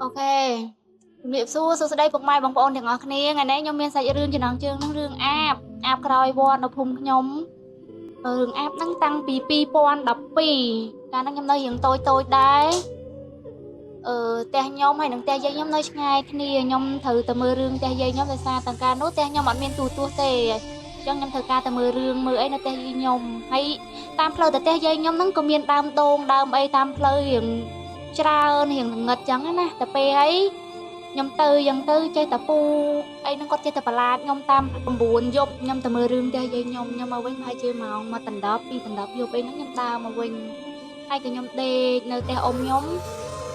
អូខេជំរាបសួរសួស្តីពុកម៉ែបងប្អូនទាំងអស់គ្នាថ្ងៃនេះខ្ញុំមានសាច់រឿងចំណងជើងនឹងរឿងអាបក្រោយវត្តនៅភូមិខ្ញុំរឿងអាបហ្នឹងតាំងពី2012កាលហ្នឹងខ្ញុំនៅរៀងតូចដែរផ្ទះខ្ញុំហើយនឹងផ្ទះយាយខ្ញុំនៅឆ្ងាយគ្នាខ្ញុំត្រូវទៅមើលរឿងផ្ទះយាយខ្ញុំដោយសារតើកាលនោះផ្ទះខ្ញុំអត់មានទូរទស្សន៍ទេអញ្ចឹងខ្ញុំត្រូវការទៅមើលរឿងមើលអីនៅផ្ទះយាយខ្ញុំហើយតាមផ្លូវទៅផ្ទះយាយខ្ញុំហ្នឹងក៏មានដើមដូងដើមអីតាមផ្លូវរៀងច្រើនរៀងងឹតអញ្ចឹងណាតែពេលអីខ្ញុំទៅយ៉ាងទៅចេះតែពូអីហ្នឹងគាត់ចេះតែបន្លាចខ្ញុំតាម9យប់ខ្ញុំទៅមើលរឿងផ្ទះយាយខ្ញុំមកវិញប្រហែលជាម៉ោង1 ដណ្ដប់2 ដណ្ដប់យប់អីហ្នឹងខ្ញុំដើរមកវិញហើយក៏ខ្ញុំដេកនៅផ្ទះអ៊ំខ្ញុំ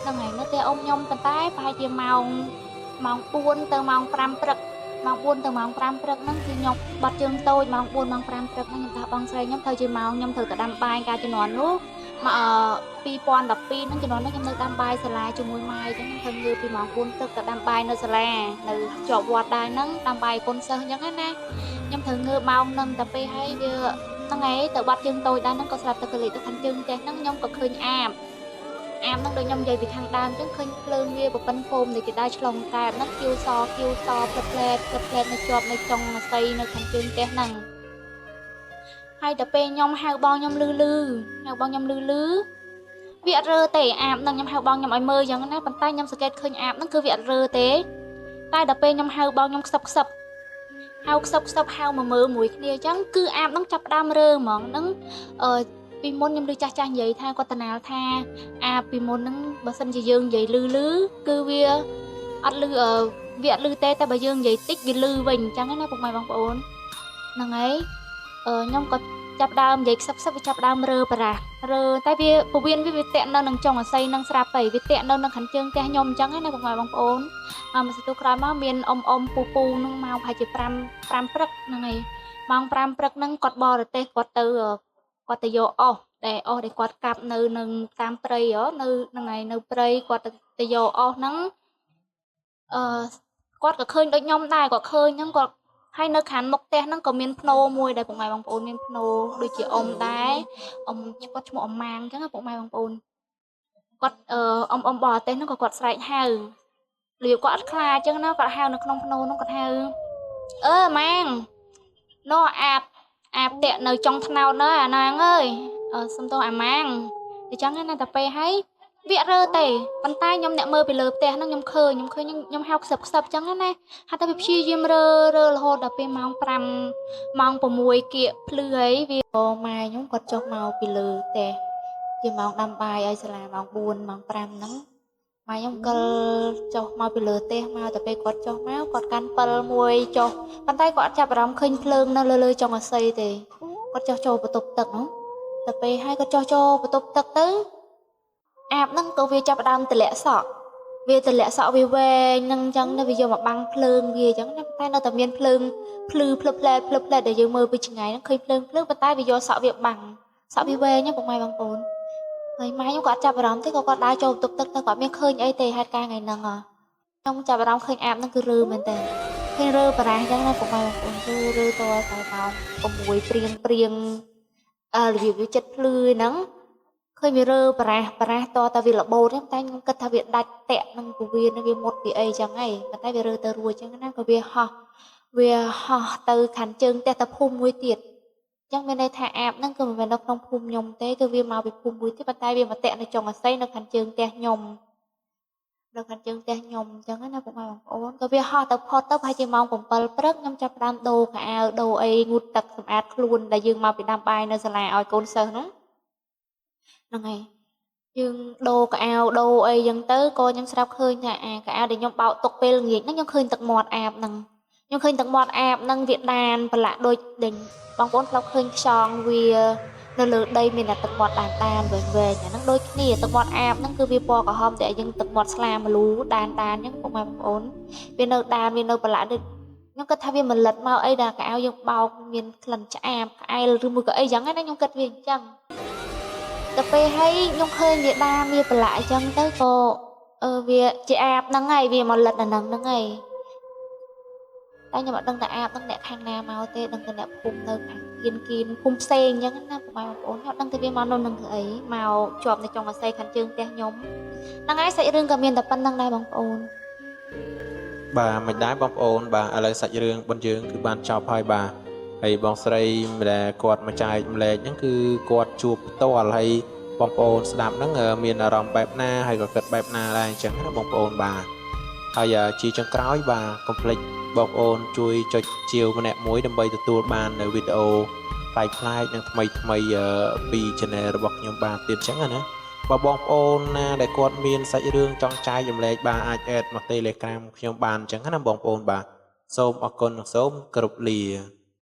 ហ្នឹងហើយនៅផ្ទះអ៊ំខ្ញុំប៉ុន្តែប្រហែលជាម៉ោង4ទៅម៉ោង5ព្រឹកម៉ោង4ទៅម៉ោង5ព្រឹកហ្នឹងគឺខ្ញុំបាត់ជើងតូចម៉ោង4ម៉ោង5ព្រឹកហ្នឹងខ្ញុំថាបងស្រីខ្ញុំត្រូវជាម៉ោងខ្ញុំត្រូវទៅដាំបាយកាលជំនាន់នោះមក2012ហ្នឹងជំនាន់នោះខ្ញុំនៅដាំបាយសាលាជាមួយម៉ែអញ្ចឹងខ្ញុំធ្វើងើបពីម៉ោង4ព្រឹកទៅដាំបាយនៅសាលានៅជាប់វត្តដែរហ្នឹងដាំបាយគុណសិស្សអញ្ចឹងណាខ្ញុំត្រូវងើបម៉ោងហ្នឹងតែពេលហើយវាហ្នឹងហើយទៅបាត់ជើងតូចដែរហ្នឹងក៏ស្រាប់តែកលិចទៅខាងជើងផ្ទះហ្នឹងខ្ញុំក៏ឃើញអាបហ្នឹងដូចខ្ញុំនិយាយពីខាងដើមអញ្ចឹងឃើញភ្លើងវាប្រពន្ធភូមិដែលគេដើរឆ្លងកែបហ្នឹងគៀវសផ្លិតផ្លែតនៅជាប់នៅចុងអាស័យនៅខាងជើងផ្ទះហ្នឹងហើយតែពេលខ្ញុំហៅបងខ្ញុំលឺវាអត់រើទេអាបហ្នឹងខ្ញុំហៅបងខ្ញុំឲ្យមើលអញ្ចឹងណាប៉ុន្តែខ្ញុំសង្កេតឃើញអាបហ្នឹងគឺវាអត់រើទេតែដល់ពេលខ្ញុំហៅបងខ្ញុំខ្សឹបហៅហៅមកមើលមួយគ្នាអញ្ចឹងគឺអាបហ្នឹងចាប់ផ្ដើមរើហ្មងហ្នឹងពីមុនខ្ញុំឮចាស់និយាយថាគាត់តណាលថាអាពីមុនហ្នឹងបើសិនជាយើងនិយាយលឺគឺវាអត់លឺទេតែបើយើងនិយាយតិចវាលឺវិញអញ្ចឹងណាពុកម៉ែបងប្អូនហ្នឹងហើយខ្ញុំក៏ចាប់ដើមនិយាយខ្សឹបវាចាប់ដើមរើតែវាពវៀនវាតាក់នៅនឹងចុងអាស័យនឹងស្រាប់ទៅវាតាក់នៅនឹងខាងជើងផ្ទះខ្ញុំអញ្ចឹងណាពុកម៉ែបងប្អូនមួយសន្ទុះក្រោយមកមានអ៊ំពូនឹងមកប្រហែលជា5ព្រឹកហ្នឹងហើយម៉ោង5ព្រឹកហ្នឹងគាត់បរទេសគាត់ទៅយកអស់ដែលគាត់កាប់នៅនឹងតាមព្រៃនៅហ្នឹងហើយនៅព្រៃគាត់ទៅយកអស់ហ្នឹងគាត់ក៏ឃើញដូចខ្ញុំដែរគាត់ឃើញហ្នឹងគាត់ហើយនៅខាងមុខផ្ទះហ្នឹងក៏មានភ្នោមួយដែរពុកម៉ែបងប្អូនមានភ្នោដូចជាអ៊ំដែរអ៊ំគាត់ឈ្មោះអ៊ំម៉ាងអញ្ចឹងពុកម៉ែបងប្អូនគាត់អ៊ំបរទេសហ្នឹងក៏គាត់ស្រែកហៅលៀបគាត់អត់ខ្លាចអញ្ចឹងណាគាត់ហៅនៅក្នុងភ្នោហ្នឹងគាត់ហៅម៉ាងនោះអាបតាក់នៅចុងថ្នោតនៅអាណាងអើយសុំទោសអាម៉ាងអញ្ចឹងណាតែពេលហើយវាអត់រើទេប៉ុន្តែខ្ញុំអ្នកមើលពីលើផ្ទះហ្នឹងខ្ញុំឃើញខ្ញុំហៅខ្សឹបអញ្ចឹងណាហៅតែវាព្យាយាមរើរហូតដល់ពេលម៉ោង5ម៉ោង6គៀកភ្លឺអីវាម៉ែខ្ញុំគាត់ចុះមកពីលើផ្ទះជាម៉ោងដាំបាយឲ្យសាលាម៉ោង4ម៉ោង5ហ្នឹងម៉ែខ្ញុំកិលចុះមកពីលើផ្ទះមកតែពេលគាត់ចុះមកគាត់កាន់ពិលមួយចុះប៉ុន្តែគាត់អត់ចាប់អារម្មណ៍ឃើញភ្លើងនៅលើចុងអាស័យទេគាត់ចុះចូលបន្ទប់ទឹកហ្នឹងតែពេលហើយគាត់ចុះចូលបន្ទប់ទឹកទៅអាបហ្នឹងក៏វាចាប់ដើមទម្លាក់សក់វាវែងហ្នឹងអញ្ចឹងវាយកមកបាំងភ្លើងវាអញ្ចឹងណាតែនៅតែមានភ្លើងភ្លឺផ្លឹបផ្លែតដែលយើងមើលពីឆ្ងាយហ្នឹងឃើញភ្លើងប៉ុន្តែវាយកសក់វាបាំងសក់វាវែងហ្នឹងពុកម៉ែបងប្អូនហើយម៉ែខ្ញុំក៏អត់ចាប់អារម្មណ៍ទេក៏គាត់ដើរចូលបន្ទប់ទឹកទៅគាត់មានឃើញអីទេហេតុការណ៍ថ្ងៃហ្នឹងខ្ញុំចាប់អារម្មណ៍ឃើញអាបហ្នឹងគឺរើមែនតើឃើញរើបារះអញ្ចឹងណាពុកម៉ែបងប្អូនគឺរើតតែម៉ោង6ព្រៀងរបៀបវាចិត្តភ្លឺហ្នឹងឃើញវារើបារះតតែវាលបោតតែខ្ញុំគិតថាវាដាច់តាក់នឹងពវៀនវាមុតវាអីចឹងហីប៉ុន្តែវារើទៅរួចចឹងណាក៏វាហោះទៅខាងជើងផ្ទះទៅភូមិមួយទៀតចឹងមានន័យថាអាបហ្នឹងគឺមិនមែននៅក្នុងភូមិខ្ញុំទេគឺវាមកពីភូមិមួយទៀតប៉ុន្តែវាមកតាក់នៅចុងអាស័យនៅខាងជើងផ្ទះខ្ញុំអញ្ចឹងណាពុកម៉ែបងប្អូនក៏វាហោះទៅផុតទៅប្រហែលជាម៉ោង7ព្រឹកខ្ញុំចាប់ផ្ដើមដូរខោអាវដូរអីងូតទឹកសម្អាតខ្លួនដែលយើងមកពីដាំបាយនៅសាលាឲ្យកូនសិស្សហ្នឹងហើយយើងដូរកៅអៅដូរអីចឹងទៅក៏ខ្ញុំស្រាប់ឃើញថាកៅអៅដែលខ្ញុំបោកទុកពេលល្ងាចហ្នឹងខ្ញុំឃើញទឹកមាត់អាបហ្នឹងវាដានប្រឡាក់ដូចដេញបងប្អូនធ្លាប់ឃើញខ្យងវានៅលើដីមានតែទឹកមាត់ដានវែងអាហ្នឹងដូចគ្នាទឹកមាត់អាបហ្នឹងគឺវាពណ៌ក្រហមតែយើងទឹកមាត់ស្លាមលូដានអញ្ចឹងបងប្អូនវានៅដានវានៅប្រឡាក់ដូចខ្ញុំគិតថាវាមលិតមកអីដែលកៅអៅយើងបោកមានក្លិនឆ្អាបក្អែលឬមួយក៏អីចឹងណាខ្ញុំគិតវាអញ្ចឹងទៅពេលហើយខ្ញុំឃើញវាដានវាប្រឡាក់អញ្ចឹងទៅក៏វាជាអាបហ្នឹងហើយវាមកលិតអាហ្នឹងហើយ តែខ្ញុំអត់ដឹងថាអាបដឹងអ្នកខាងណាមកទេដឹងតែអ្នកភូមិនៅខាងគៀនភូមិផ្សេងអញ្ចឹងណាពុកម៉ែបងប្អូនខ្ញុំអត់ដឹងថាវាមកនៅនឹងធ្វើអីមកជាប់នៅចុងអាស័យខាងជើងផ្ទះខ្ញុំហ្នឹងហើយសាច់រឿងក៏មានតែប៉ុណ្្នឹងដែរបងប្អូនបាទមិនដែរបងប្អូនបាទឥឡូវសាច់រឿងរបស់យើងគឺបានចប់ហើយបាទហើយបងស្រីដែលគាត់មកចែកម្លែកហ្នឹងគឺគាត់ជួបផ្ទាល់ហើយបងប្អូនស្ដាប់ហ្នឹងមានអារម្មណ៍បែបណាហើយក៏គិតបែបណាដែរអញ្ចឹងណាបងប្អូនបាទហើយជាចុងក្រោយបាទកុំភ្លេចបងប្អូនជួយចុចជាវម្នាក់មួយដើម្បីទទួលបាននៅវីដេអូប្លែកៗនិងថ្មីពី channel របស់ខ្ញុំបាទទៀតអញ្ចឹងណាបើបងប្អូនណាដែលគាត់មានសាច់រឿងចង់ចែកចម្លែកបាទអាច add មក Telegram ខ្ញុំបានអញ្ចឹងណាបងប្អូនបាទសូមអរគុណនិងសូមគោរពលា